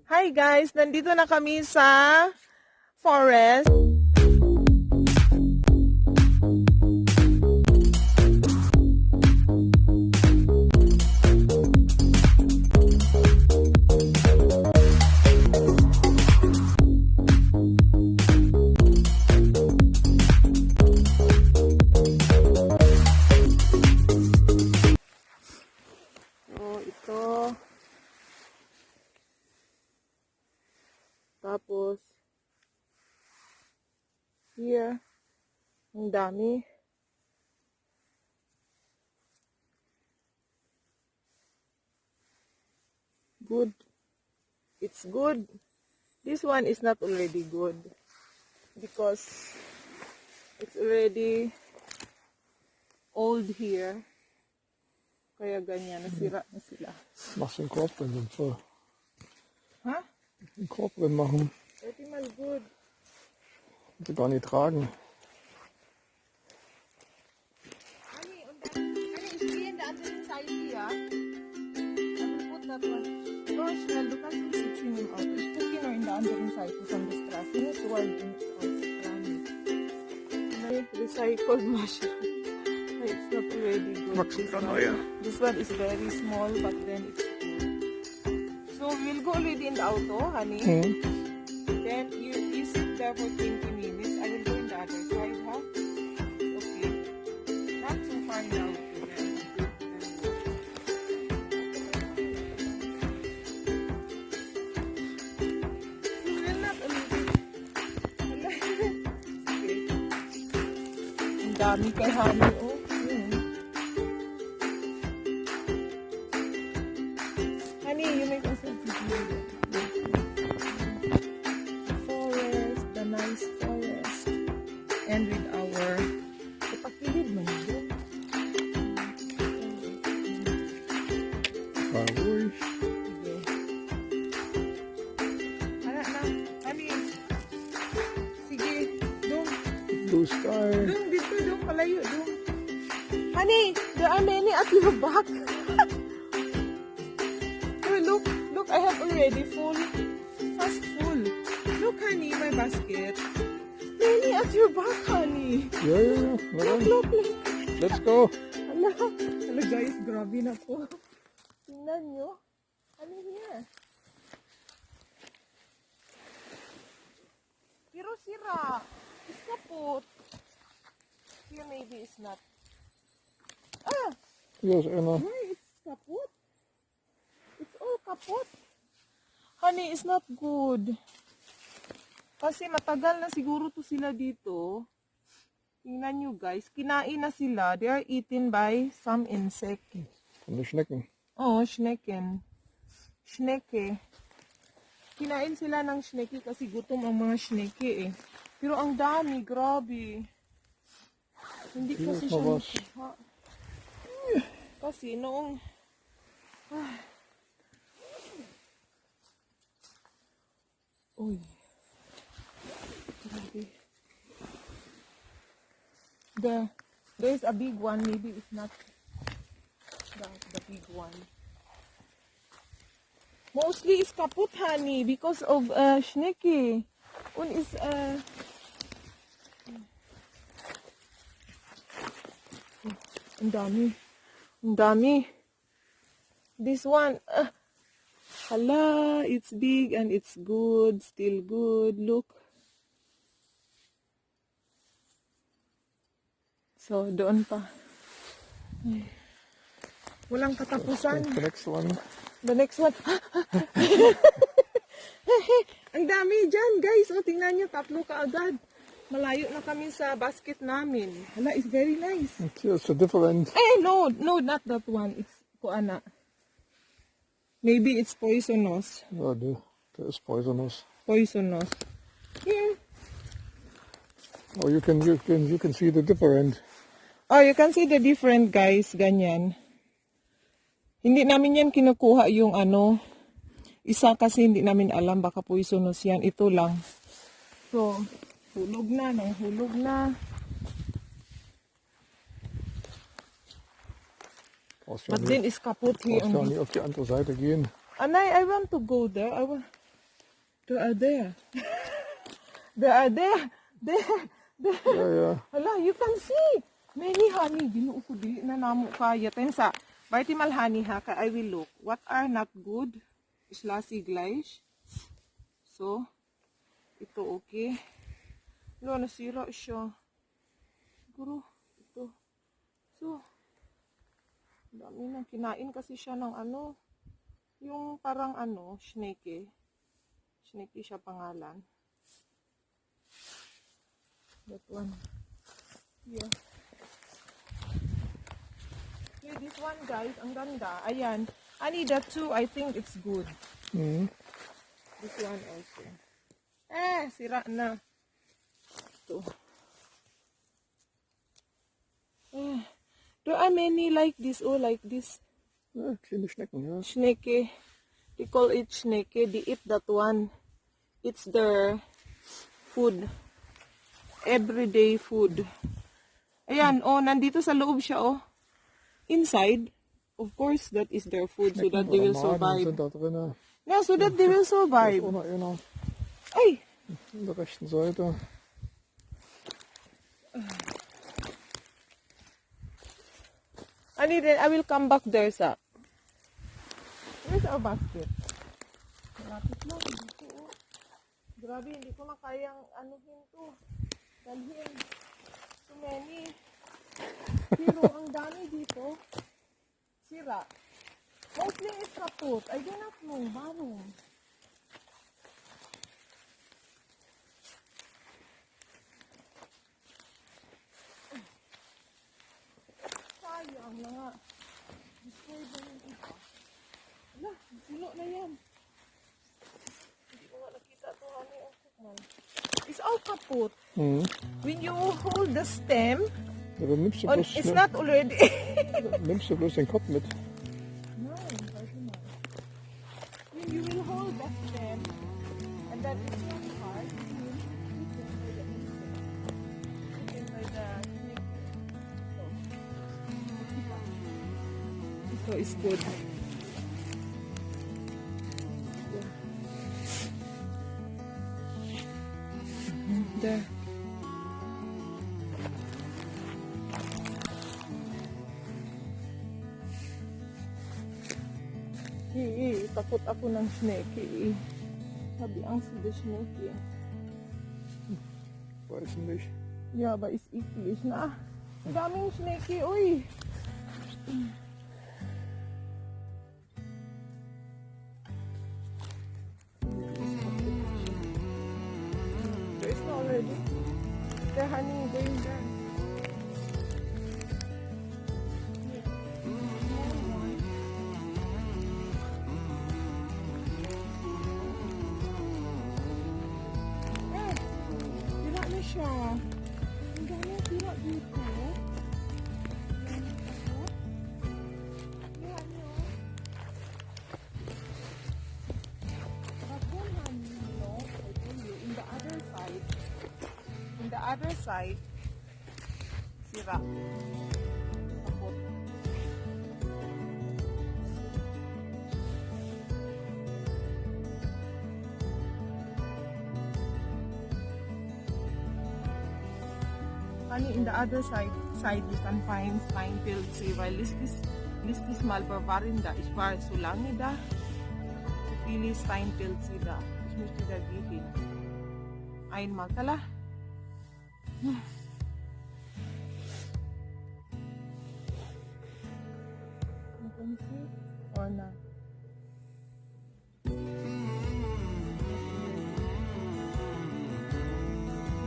Hi guys! Nandito na kami sa forest. Tapos, here, ang dami. Good. It's good. This one is not already good because it's already old here. Kaya ganyan, nasira na sila. Machst du den Korb drin sind voll. Ha? Den Korb drin machen. Pretty mal good. Die gar nicht tragen. Honey, is he in the other side here? I will put that one. No, Shell, look at him sitting him out. Ich put him in the other side to some distress. He is wild in recycled mushroom. It's not really good. This one is very small, but then it's good. So we'll go already in the auto, honey. Then you sit there for 20 minutes. I will go in the other side, huh? Okay. Not too far now. You will not already. Okay. Ang dami kay honey, oh. Honey, you make us a video. Forest, the nice forest. And with our kapakilid man yun. War ruhig. Sige. Ano na? Honey. Sige. Doon. Blue sky. Doon, dito. Doon. Palayo. Doon. Honey, there are many at your back. Look, I have already full. Fast full. Look, honey, my basket. Many at your back, honey. Yeah. Look. Let's go. Hello guys, grabe na po. Tingnan nyo. Ano here? Pero sira. It's kaput. Here maybe it's not. Ah! Hier ist einer. Why it's kaput? It's all kaput. Honey, it's not good. Kasi matagal na siguro to sila dito. Tingnan nyo guys, kinain na sila. They are eaten by some insect. Von den Schnecken. Oh, Schnecken. Schnecke. Kinain sila ng Schnecke kasi gutom ang mga Schnecke eh. Pero ang dami, grabe. Hindi Hier kasi ist siya noch was. nakuha. Kasi noong... Uy. Grabe. There's a big one, maybe it's not the big one. Mostly it's kaput, honey, because of Schnecke. Und is ang dami. Ang dami. This one, hala, it's big and it's good, still good. Look. So, doon pa. Ay. Walang katapusan. The next one. The next one. Ang dami dyan, guys. O, tingnan nyo, tatlo ka agad. Malayo na kami sa basket namin. Hala, it's very nice. And here is a different. No, not that one. It's kuana. Maybe it's poisonous. Ja, der ist poisonous. Poisonous. Here. Oh, you can see the different. Oh, you can see the different, guys. Ganyan. Hindi namin yan kinukuha yung ano. Isa kasi hindi namin alam. Baka poisonous yan. Ito lang. So, hulog na. Hulog na. But then it's kaput here. Brauchst ja nicht auf die andere Seite gehen. And I want to go there. They are there. They are there. There. Yeah, yeah. Hala, you can see. Many honey. Ginoo ko dili na namo kaya. Tensa. Bartimal honey ha. I will look. What are not good? Islasi gleish. So, ito okay. Wala, nasira siya. Siguro, ito. So, dami na. Kinain kasi siya ng ano. Yung parang ano, snake. Snake siya pangalan. That one. Yeah. Okay, this one guys, ang ganda. Ayan. Ani, that two, I think it's good. Mm. This one also. Sira na. Ito. There are many like this, like this. Ja, kleine Schnecken, ja. Snake. They call it snake. They eat that one. It's their food. Everyday food. Ayan, oh, nandito sa loob siya, oh. Inside, of course, that is their food so that they will Maden survive. sind da drin. Yeah, so that they will survive. Auch noch einer Ay! an der rechten Seite. I will come back there, sa. Where's our basket? Malapit na, dito, oh. Grabe, hindi ko na kayang anuhin to. Dalhin. So many. Pero ang dami dito. Sira. Mostly it's kaput. I do not know. Barong. Sayang na nga. Destroy ba yung iba? Wala, puno na yan. Hindi ko nga nakita ito. Ano yung man. It's all kaput. Mhm. When you hold the stem, Ja, dann nimmst du, and bloß, it's not already. nimmst du bloß den Kopf mit. Nein, warte mal. When you will hold the stem, and then it's not hard, you will hit them by the insect. Hit them by the snake. So it's good. There. Takot ako ng snake. Sabi ang si snake. Weiß nicht. Ja, aber ist eklig na. Ang daming snake, uy. There is no already. The honey going there. Tira na siya. Ang daming tira dito. Tira niyo. But then, honey, you know, I told you, in the other side, sira. Kapot. Honey, in the other side you can find steinpilz tree. While this malbavarinda is far sulangi da. Pili steinpilz da. Ich möchte da gehen. Einmal kala. You can see or not?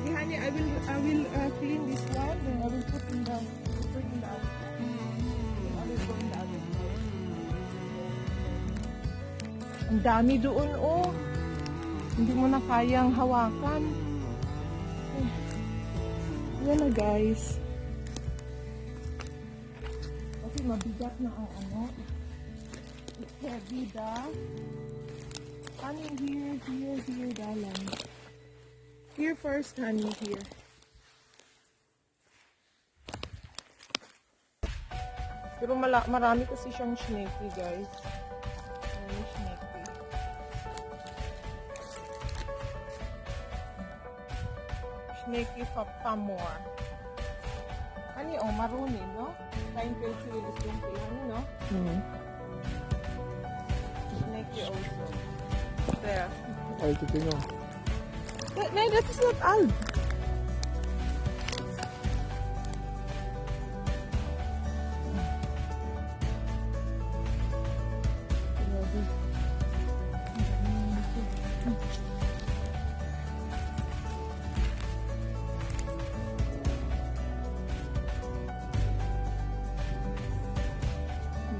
Okay, honey, I will clean this one, then I will put in the outside. Then I will go in the other side. Ang dami doon, oh. Hindi mo na kayang hawakan. Yan na, guys. Okay, mabigat na ang ano. It's heavy, da. Honey, here, dalang. Here first, honey, here. Pero marami kasi siyang snakey, guys. Marami snakey. Snakey pamor. Ani oh maruni no? Kain pelsi is lumpy hani no? Snakey also. There. Alte Dinger. Nee, dat is not alt.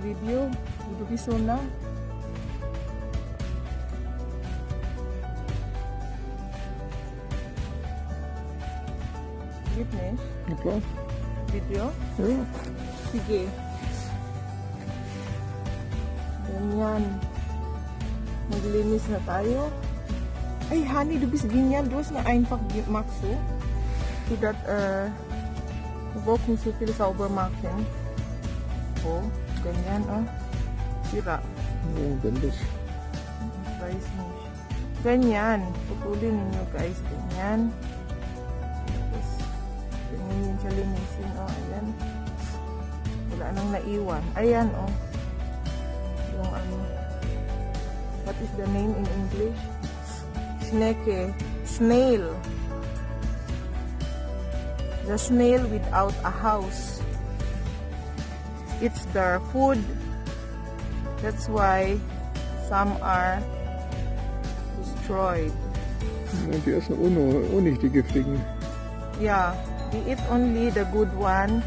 Video, itu bisa na. Fitness, Ja, klar. video. Ja. Sige. Ganyan. Maglinis na tayo. Ay, honey, du bist genial. Du hast mir einfach gemacht so. So that, du brauchst nicht so viel sauber machen. Oh, ganyan, oh. Sira. Ja, wendig. Weiß nicht. Ganyan. Putulin ninyo, guys. Ganyan. Tapos, ganyan yung siya linisin, oh. Ayan. Wala nang naiwan. Ayan, oh. Yung ano. What is the name in English? Snake. Snail. The snail without a house. It's their food. That's why some are destroyed. Ja, die essen auch nicht die giftigen. Yeah, they eat only the good one